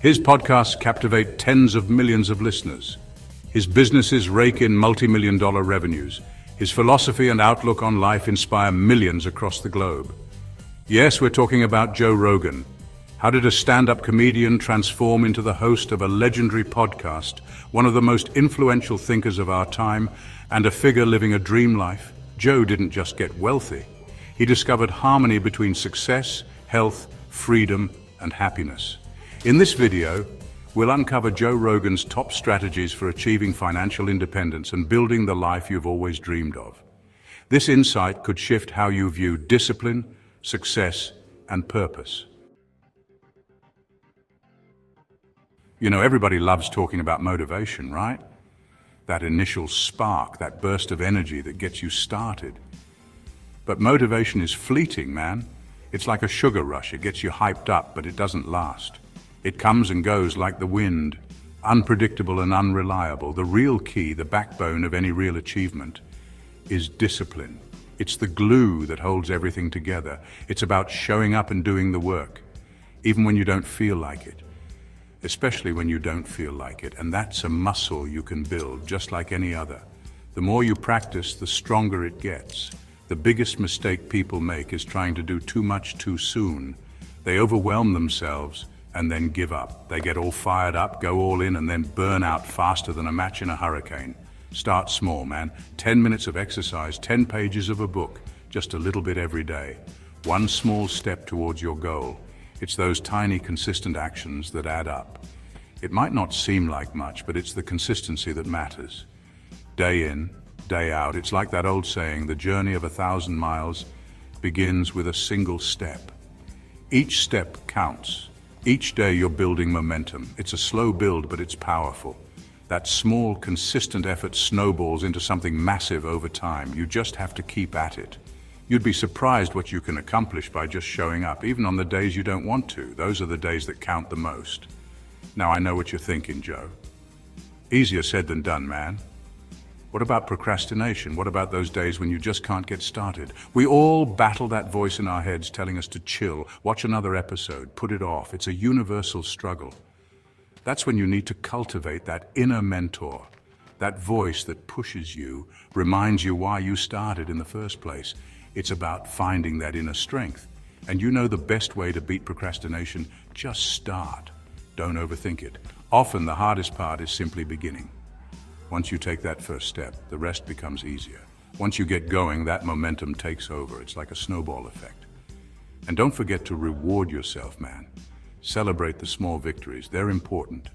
His podcasts captivate tens of millions of listeners. His businesses rake in multi-million-dollar revenues. His philosophy and outlook on life inspire millions across the globe. Yes, we're talking about Joe Rogan. How did a stand-up comedian transform into the host of a legendary podcast, one of the most influential thinkers of our time, and a figure living a dream life? Joe didn't just get wealthy. He discovered harmony between success, health, freedom, and happiness. In this video, we'll uncover Joe Rogan's top strategies for achieving financial independence and building the life you've always dreamed of. This insight could shift how you view discipline, success, and purpose. You know, everybody loves talking about motivation, right? That initial spark, that burst of energy that gets you started. But motivation is fleeting, man. It's like a sugar rush. It gets you hyped up, but it doesn't last. It comes and goes like the wind, unpredictable and unreliable. The real key, the backbone of any real achievement, is discipline. It's the glue that holds everything together. It's about showing up and doing the work, even when you don't feel like it. Especially when you don't feel like it, and that's a muscle you can build, just like any other. The more you practice, the stronger it gets. The biggest mistake people make is trying to do too much too soon. They overwhelm themselves and then give up. They get all fired up, go all in, and then burn out faster than a match in a hurricane. Start small, man. 10 minutes of exercise, 10 pages of a book, just a little bit every day. One small step towards your goal. It's those tiny, consistent actions that add up. It might not seem like much, but it's the consistency that matters. Day in, day out. It's like that old saying, the journey of 1,000 miles begins with a single step. Each step counts. Each day you're building momentum. It's a slow build, but it's powerful. That small, consistent effort snowballs into something massive over time. You just have to keep at it. You'd be surprised what you can accomplish by just showing up, even on the days you don't want to. Those are the days that count the most. Now, I know what you're thinking, Joe. Easier said than done, man. What about procrastination? What about those days when you just can't get started? We all battle that voice in our heads telling us to chill, watch another episode, put it off. It's a universal struggle. That's when you need to cultivate that inner mentor, that voice that pushes you, reminds you why you started in the first place. It's about finding that inner strength. And you know the best way to beat procrastination? Just start. Don't overthink it. Often the hardest part is simply beginning. Once you take that first step, the rest becomes easier. Once you get going, that momentum takes over. It's like a snowball effect. And don't forget to reward yourself, man. Celebrate the small victories. They're important.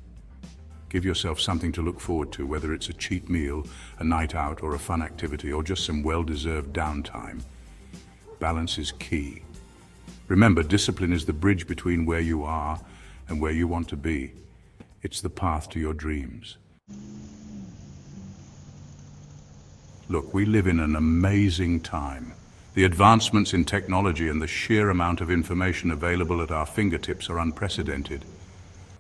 Give yourself something to look forward to, whether it's a cheat meal, a night out, or a fun activity, or just some well-deserved downtime. Balance is key. Remember, discipline is the bridge between where you are and where you want to be. It's the path to your dreams. Look, we live in an amazing time. The advancements in technology and the sheer amount of information available at our fingertips are unprecedented.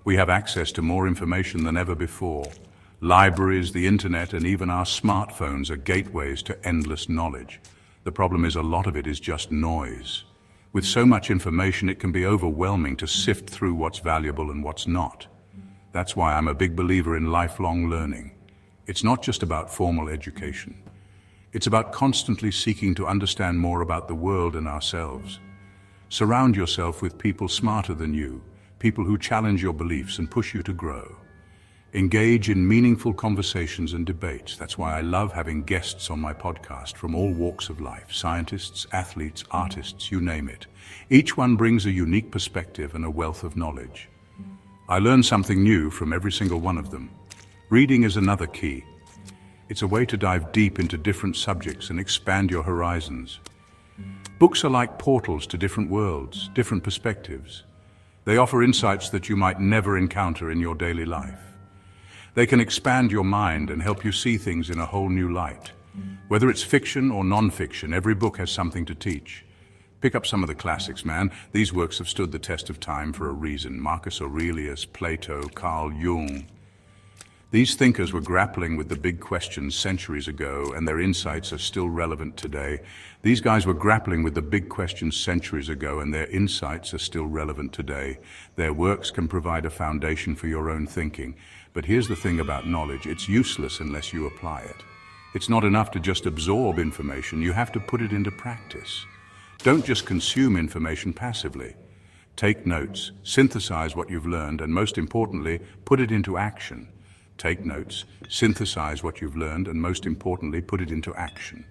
We have access to more information than ever before. Libraries, the internet, and even our smartphones are gateways to endless knowledge. The problem is a lot of it is just noise. With so much information, it can be overwhelming to sift through what's valuable and what's not. That's why I'm a big believer in lifelong learning. It's not just about formal education. It's about constantly seeking to understand more about the world and ourselves. Surround yourself with people smarter than you, people who challenge your beliefs and push you to grow. Engage in meaningful conversations and debates. That's why I love having guests on my podcast from all walks of life, scientists, athletes, artists, you name it. Each one brings a unique perspective and a wealth of knowledge. I learn something new from every single one of them. Reading is another key. It's a way to dive deep into different subjects and expand your horizons. Books are like portals to different worlds, different perspectives. They offer insights that you might never encounter in your daily life. They can expand your mind and help you see things in a whole new light. Whether it's fiction or non-fiction, every book has something to teach. Pick up some of the classics, man. These works have stood the test of time for a reason. Marcus Aurelius, Plato, Carl Jung. These thinkers were grappling with the big questions centuries ago, and their insights are still relevant today. These guys were grappling with the big questions centuries ago, and their insights are still relevant today. Their works can provide a foundation for your own thinking. But here's the thing about knowledge: it's useless unless you apply it. It's not enough to just absorb information, you have to put it into practice. Don't just consume information passively. Take notes, synthesize what you've learned, and most importantly, put it into action. Take notes, synthesize what you've learned, and most importantly, put it into action.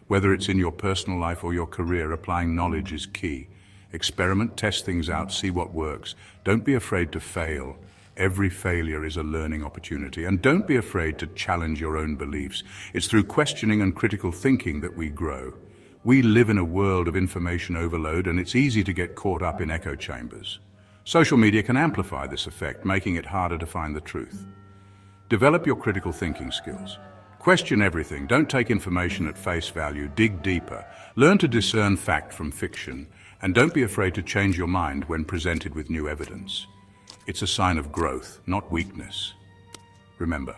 Whether it's in your personal life or your career, applying knowledge is key. Experiment, test things out, see what works. Don't be afraid to fail. Every failure is a learning opportunity, and don't be afraid to challenge your own beliefs. It's through questioning and critical thinking that we grow. We live in a world of information overload, and it's easy to get caught up in echo chambers. Social media can amplify this effect, making it harder to find the truth. Develop your critical thinking skills. Question everything. Don't take information at face value. Dig deeper. Learn to discern fact from fiction. And don't be afraid to change your mind when presented with new evidence. It's a sign of growth, not weakness. Remember,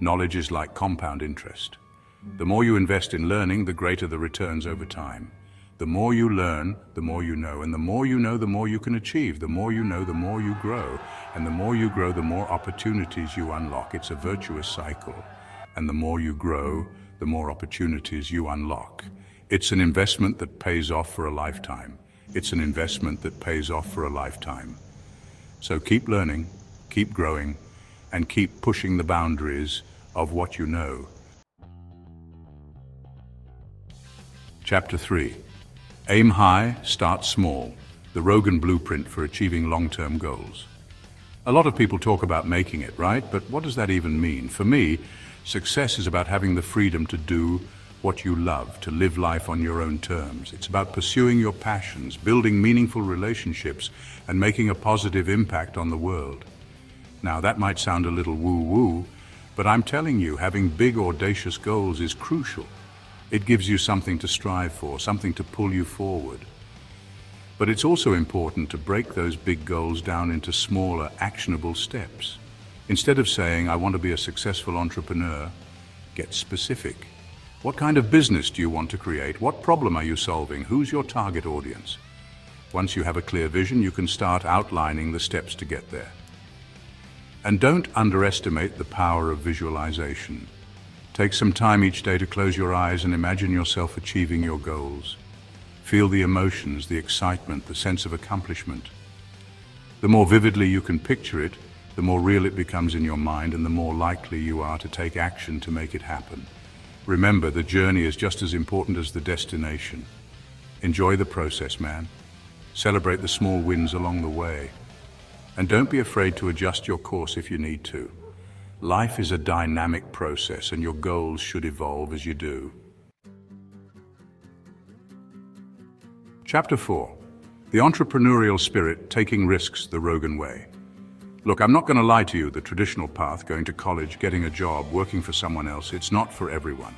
knowledge is like compound interest. The more you invest in learning, the greater the returns over time. The more you learn, the more you know, and the more you know, the more you can achieve. The more you know, the more you grow, and the more you grow, the more opportunities you unlock. It's a virtuous cycle, and the more you grow, the more opportunities you unlock. It's an investment that pays off for a lifetime. It's an investment that pays off for a lifetime. So keep learning, keep growing, and keep pushing the boundaries of what you know. Chapter 3. Aim high, start small. The Rogan blueprint for achieving long-term goals. A lot of people talk about making it, right? But what does that even mean? For me, success is about having the freedom to do what you love, to live life on your own terms. It's about pursuing your passions, building meaningful relationships, and making a positive impact on the world. Now, that might sound a little woo-woo, but I'm telling you, having big, audacious goals is crucial. It gives you something to strive for, something to pull you forward. But it's also important to break those big goals down into smaller, actionable steps. Instead of saying, I want to be a successful entrepreneur, get specific. What kind of business do you want to create? What problem are you solving? Who's your target audience? Once you have a clear vision, you can start outlining the steps to get there. And don't underestimate the power of visualization. Take some time each day to close your eyes and imagine yourself achieving your goals. Feel the emotions, the excitement, the sense of accomplishment. The more vividly you can picture it, the more real it becomes in your mind, and the more likely you are to take action to make it happen. Remember, the journey is just as important as the destination. Enjoy the process, man. Celebrate the small wins along the way. And don't be afraid to adjust your course if you need to. Life is a dynamic process, and your goals should evolve as you do. Chapter 4. The Entrepreneurial Spirit, Taking Risks the Rogan Way. Look, I'm not going to lie to you, the traditional path, going to college, getting a job, working for someone else, it's not for everyone.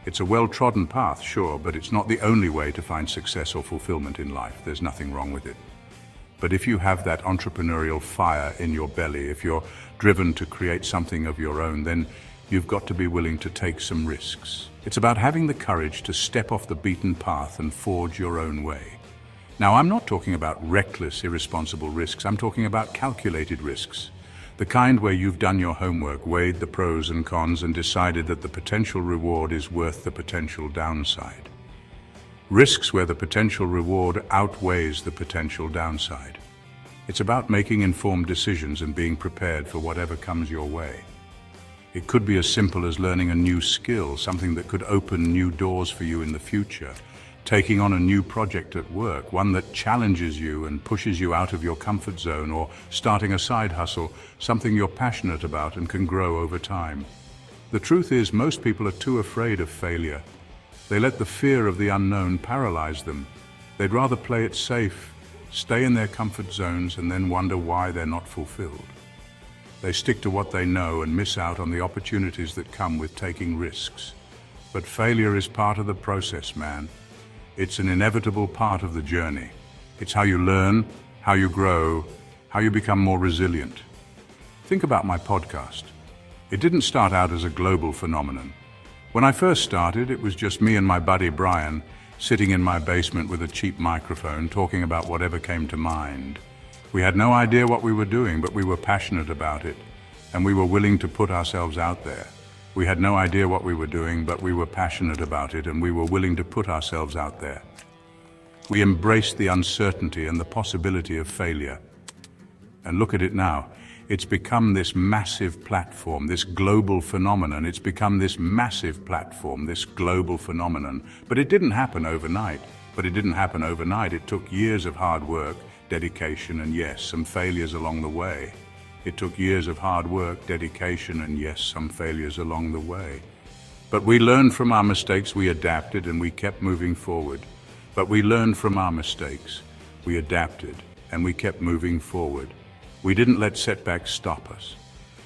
It's a well-trodden path, sure, but it's not the only way to find success or fulfillment in life. There's nothing wrong with it. But if you have that entrepreneurial fire in your belly, if you're driven to create something of your own, then you've got to be willing to take some risks. It's about having the courage to step off the beaten path and forge your own way. Now, I'm not talking about reckless, irresponsible risks. I'm talking about calculated risks. The kind where you've done your homework, weighed the pros and cons, and decided that the potential reward is worth the potential downside. Risks where the potential reward outweighs the potential downside. It's about making informed decisions and being prepared for whatever comes your way. It could be as simple as learning a new skill, something that could open new doors for you in the future. Taking on a new project at work, one that challenges you and pushes you out of your comfort zone, or starting a side hustle, something you're passionate about and can grow over time. The truth is, most people are too afraid of failure. They let the fear of the unknown paralyze them. They'd rather play it safe, stay in their comfort zones, and then wonder why they're not fulfilled. They stick to what they know and miss out on the opportunities that come with taking risks. But failure is part of the process, man. It's an inevitable part of the journey. It's how you learn, how you grow, how you become more resilient. Think about my podcast. It didn't start out as a global phenomenon. When I first started, it was just me and my buddy Brian sitting in my basement with a cheap microphone talking about whatever came to mind. We had no idea what we were doing, but we were passionate about it, and we were willing to put ourselves out there. We had no idea what we were doing, but we were passionate about it, and we were willing to put ourselves out there. We embraced the uncertainty and the possibility of failure. And look at it now. It's become this massive platform, this global phenomenon. It's become this massive platform, this global phenomenon. But it didn't happen overnight. It took years of hard work, dedication, and yes, some failures along the way. It took years of hard work, dedication, and yes, some failures along the way. But we learned from our mistakes, we adapted, and we kept moving forward. We didn't let setbacks stop us.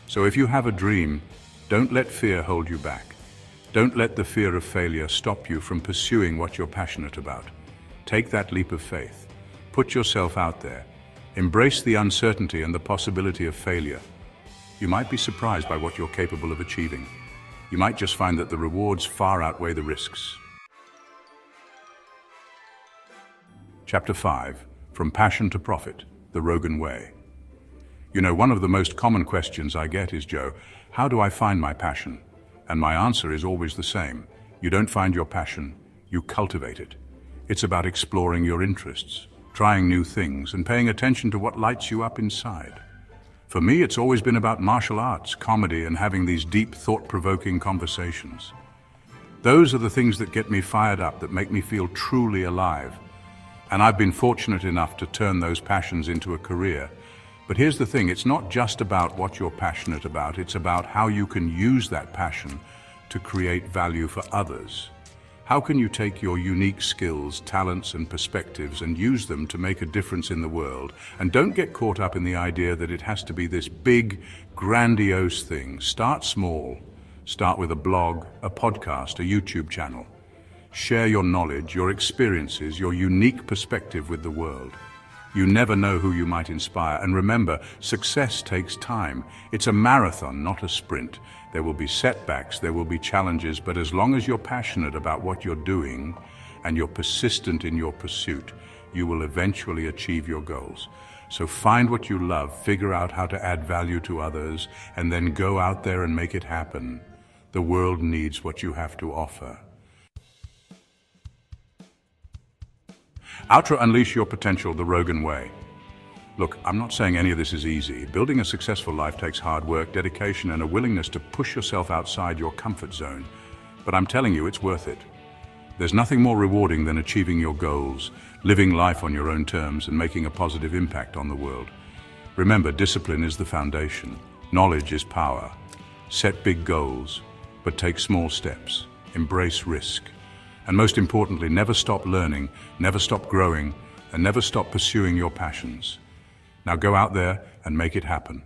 So if you have a dream, don't let fear hold you back. Don't let the fear of failure stop you from pursuing what you're passionate about. Take that leap of faith. Put yourself out there. Embrace the uncertainty and the possibility of failure. You might be surprised by what you're capable of achieving. You might just find that the rewards far outweigh the risks. Chapter 5, From Passion to Profit, the Rogan Way. You know, one of the most common questions I get is, Joe, how do I find my passion? And my answer is always the same. You don't find your passion, you cultivate it. It's about exploring your interests, trying new things, and paying attention to what lights you up inside. For me, it's always been about martial arts, comedy, and having these deep, thought-provoking conversations. Those are the things that get me fired up, that make me feel truly alive. And I've been fortunate enough to turn those passions into a career. But here's the thing, it's not just about what you're passionate about, it's about how you can use that passion to create value for others. How can you take your unique skills, talents, and perspectives and use them to make a difference in the world? And don't get caught up in the idea that it has to be this big, grandiose thing. Start small. Start with a blog, a podcast, a YouTube channel. Share your knowledge, your experiences, your unique perspective with the world. You never know who you might inspire. And remember, success takes time. It's a marathon, not a sprint. There will be setbacks, there will be challenges, but as long as you're passionate about what you're doing and you're persistent in your pursuit, you will eventually achieve your goals. So find what you love, figure out how to add value to others, and then go out there and make it happen. The world needs what you have to offer. Outro, unleash your potential the Rogan way. Look, I'm not saying any of this is easy. Building a successful life takes hard work, dedication, and a willingness to push yourself outside your comfort zone. But I'm telling you, it's worth it. There's nothing more rewarding than achieving your goals, living life on your own terms, and making a positive impact on the world. Remember, discipline is the foundation. Knowledge is power. Set big goals, but take small steps. Embrace risk. And most importantly, never stop learning, never stop growing, and never stop pursuing your passions. Now go out there and make it happen.